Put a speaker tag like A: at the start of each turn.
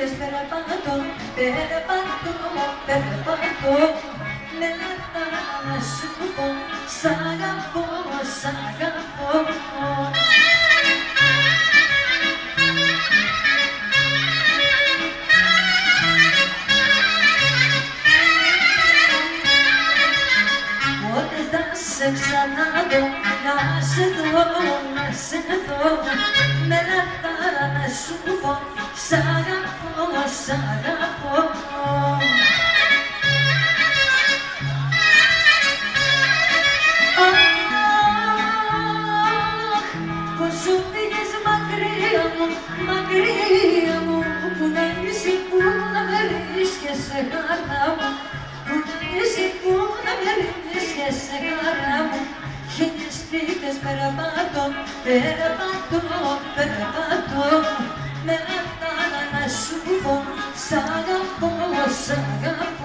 A: σπίτες περπατώ, περπατώ, περπατώ. Με να σου πω, σ' αγαπώ, σ' αγαπώ. Πότε θα σε ξαναδώ, να σε δω, να σε δω. Με λαχτάρα να σου πω, σ' αγαπώ, σ' αγαπώ. Πως σου πήγες μακριά μου, μακριά μου. Που να είσαι, που να με βρίσκεσαι χαρά μου. Που να είσαι, που να με βρίσκεσαι χαρά μου. Χίλιες σπίτες περπατώ, περπατώ, περπατώ. Με λαχτάρα να σου πω, σ' αγαπώ, σ' αγαπώ.